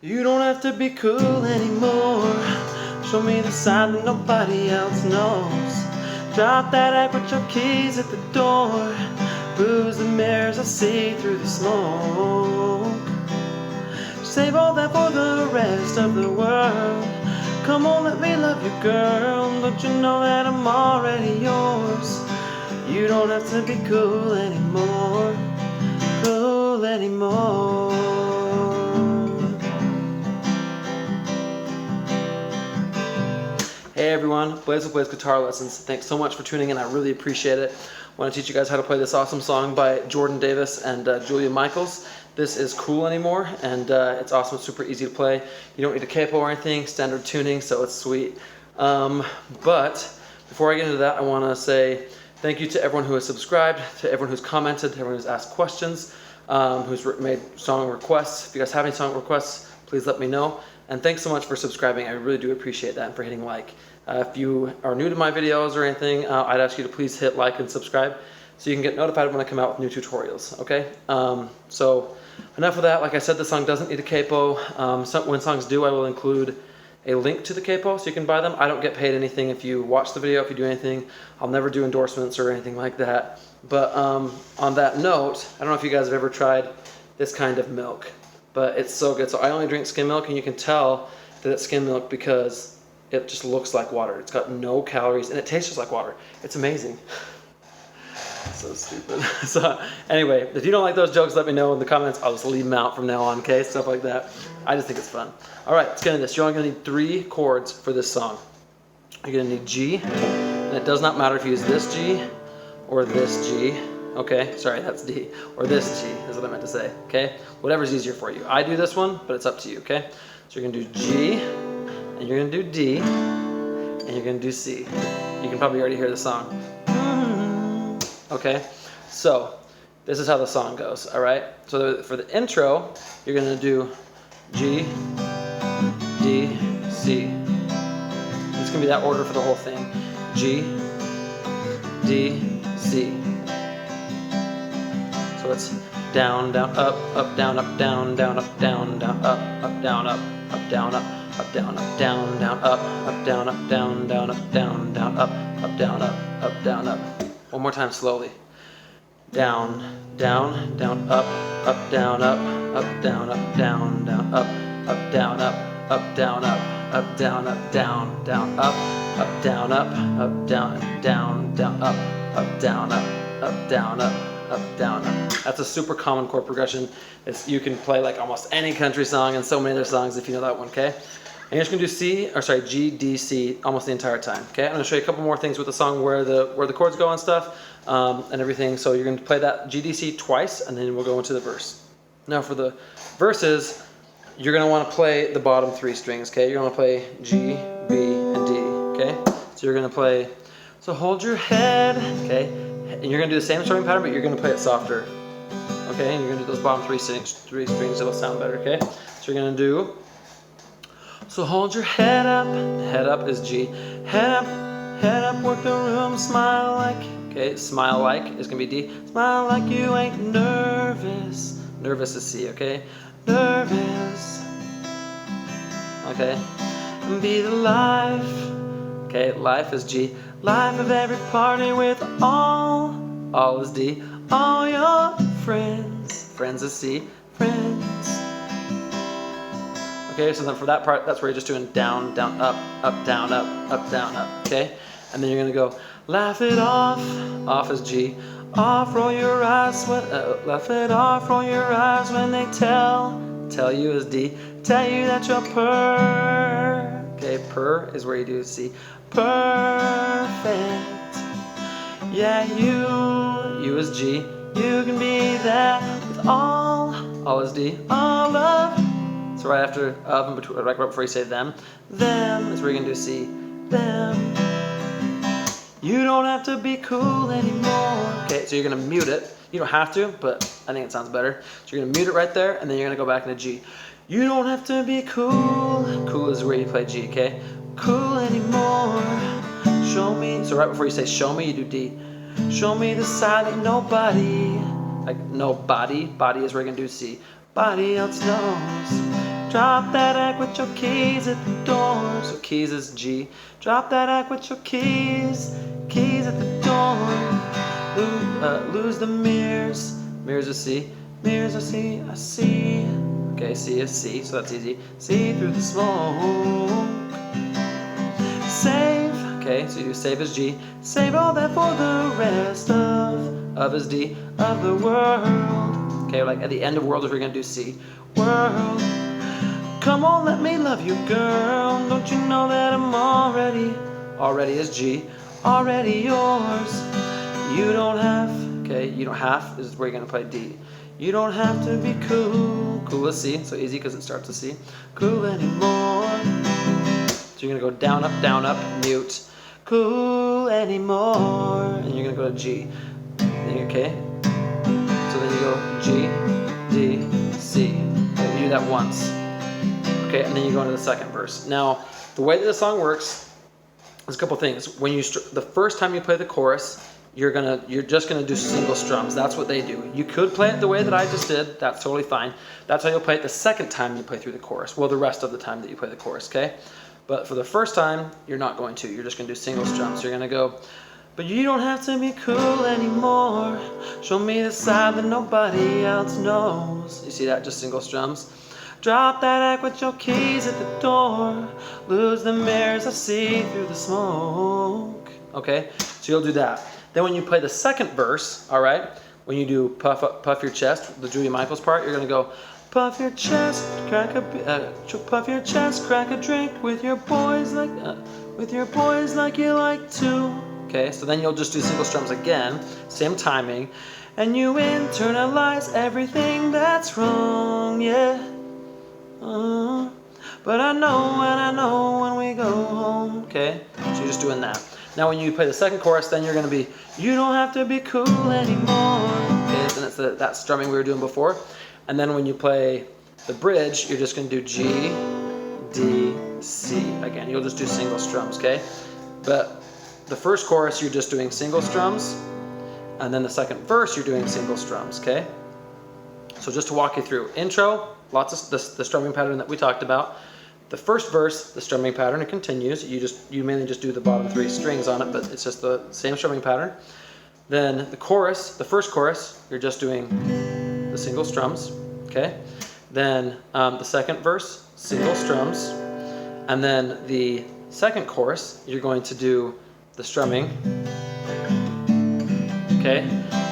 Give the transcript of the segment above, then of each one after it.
You don't have to be cool anymore. Show me the side that nobody else knows. Drop that act, put your keys at the door. Bruise the mirrors, I see through the smoke. Save all that for the rest of the world. Come on, let me love you, girl. Don't you know that I'm already yours? You don't have to be cool anymore. Cool anymore. Hey everyone, Blaze with Blaze Guitar Lessons. Thanks so much for tuning in. I really appreciate it. I want to teach you guys how to play this awesome song by Jordan Davis and Julia Michaels. This is Cool Anymore, and it's awesome. It's super easy to play. You don't need a capo or anything, standard tuning, so it's sweet. But before I get into that, I want to say thank you to everyone who has subscribed, to everyone who's commented, to everyone who's asked questions, who's made song requests. If you guys have any song requests, please let me know. And thanks so much for subscribing. I really do appreciate that, and for hitting like. If you are new to my videos or anything, I'd ask you to please hit like and subscribe so you can get notified when I come out with new tutorials, okay? So enough of that. Like I said, the song doesn't need a capo. When songs do, I will include a link to the capo so you can buy them. I don't get paid anything if you watch the video, if you do anything. I'll never do endorsements or anything like that. But on that note, I don't know if you guys have ever tried this kind of milk, but it's so good. So I only drink skim milk, and you can tell that it's skim milk because it just looks like water. It's got no calories, and it tastes just like water. It's amazing. So stupid. So anyway, if you don't like those jokes, let me know in the comments. I'll just leave them out from now on, okay? Stuff like that. I just think it's fun. All right, let's get into this. You're only going to need 3 chords for this song. You're going to need G, and it does not matter if you use this G or this G. Okay, sorry, that's D. Or this G is what I meant to say, okay? Whatever's easier for you. I do this one, but it's up to you, okay? So you're going to do G, and you're going to do D, and you're going to do C. You can probably already hear the song. Okay, so this is how the song goes, all right? So for the intro, you're going to do G, D, C. It's going to be that order for the whole thing. G, D, C. So it's down, down, up, down, down, down, up, down, down, up, down, up, down, up, down, down, up, down, down, down, up, down, down, up, down, down, up. One more time slowly. Down, down, down, up, down, down, up, down, down, up, down, down, up, down, down, down, up, down, down, down, up, down, down, down. That's a super common chord progression. You can play like almost any country song and so many other songs if you know that one, okay? And you're just gonna do G, D, C almost the entire time, okay? I'm gonna show you a couple more things with the song where the chords go and stuff and everything. So you're gonna play that G, D, C twice, and then we'll go into the verse. Now for the verses, you're gonna wanna play the bottom 3 strings, okay? You're gonna play G, B, and D, okay? So you're gonna play, so hold your head, okay? And you're gonna do the same strumming pattern, but you're gonna play it softer, okay? And you're gonna do those bottom 3 strings, it'll sound better, okay? So you're gonna do, so hold your head up is G, head up, work the room, smile like, okay, smile like is gonna be D, smile like you ain't nervous, nervous is C, okay, nervous, okay, and be the life, okay, life is G, life of every party with all is D, all your friends is C, friends. Okay, so then for that part, that's where you're just doing down, down, up, down, up, down, up, okay? And then you're gonna go, laugh it off is G, off, roll your eyes, laugh it off, roll your eyes when they tell you is D, tell you that you're okay, per is where you do C, perfect, yeah, you is G, you can be that with all is D, all of, so right after of and between, right before you say them is where you're gonna do C, them. You don't have to be cool anymore. Okay, so you're gonna mute it. You don't have to, but I think it sounds better. So you're gonna mute it right there, and then you're gonna go back into G. You don't have to be cool. Cool is where you play G, okay? Cool anymore. Show me. So right before you say show me, you do D. Show me the side that nobody, like nobody, body is where you're gonna do C. Body else knows. Drop that act with your keys at the door. So keys is G. Drop that act with your keys at the door. Lose the mirrors. Mirrors is C. Mirrors are C. I see. Okay, C is C, so that's easy. See through the smoke. Save. Okay, so you do save as G. Save all that for the rest of is D, of the world. Okay, like at the end of world, if you're gonna do C. World. Come on, let me love you, girl. Don't you know that I'm already is G, already yours. You don't have, okay, you don't have is where you're gonna play D. You don't have to be cool. Cool is C, so easy because it starts with C. Cool anymore. So you're gonna go down, up, mute. Cool anymore. And you're gonna go to G. Okay? So then you go G, D, C. Okay, you do that once. Okay, and then you go into the second verse. Now, the way that the song works is a couple things. When you the first time you play the chorus, you're just gonna do single strums. That's what they do. You could play it the way that I just did. That's totally fine. That's how you'll play it the second time you play through the chorus. Well, the rest of the time that you play the chorus, okay? But for the first time, you're not going to. You're just gonna do single strums. You're gonna go, but you don't have to be cool anymore. Show me the side that nobody else knows. You see that? Just single strums. Drop that act with your keys at the door. Lose the mirrors I see through the smoke. Okay, so you'll do that. Then when you play the second verse, all right, when you do puff your chest, the Julia Michaels part, you're gonna go, puff your chest, crack a drink with your boys like you like to. Okay, so then you'll just do single strums again, same timing, and you internalize everything that's wrong, yeah. But I know when we go home. Okay, so you're just doing that. Now when you play the second chorus, then you're going to be, you don't have to be cool anymore. Okay, then it's that strumming we were doing before. And then when you play the bridge, you're just going to do G, D, C. Again, you'll just do single strums, okay? But the first chorus, you're just doing single strums. And then the second verse, you're doing single strums, okay? So just to walk you through, intro, lots of the strumming pattern that we talked about. The first verse, the strumming pattern, it continues. You mainly just do the bottom 3 strings on it, but it's just the same strumming pattern. Then the chorus, the first chorus, you're just doing the single strums, okay? Then the second verse, single strums. And then the second chorus, you're going to do the strumming, okay?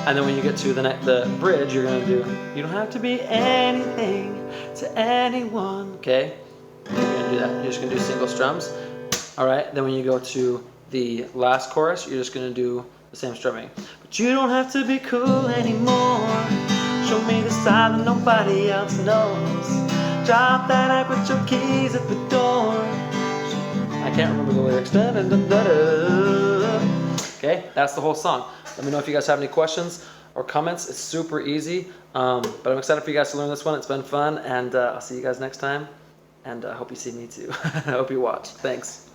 And then when you get to the bridge, you're gonna do, you don't have to be anything to anyone, okay? You're gonna do that. You're just gonna do single strums. All right. Then when you go to the last chorus, you're just gonna do the same strumming. But you don't have to be cool anymore. Show me the side that nobody else knows. Drop that act with your keys at the door. I can't remember the lyrics. Da, da, da, da, da. Okay, that's the whole song. Let me know if you guys have any questions or comments. It's super easy, but I'm excited for you guys to learn this one. It's been fun, and I'll see you guys next time. And I hope you see me too. I hope you watch. Thanks.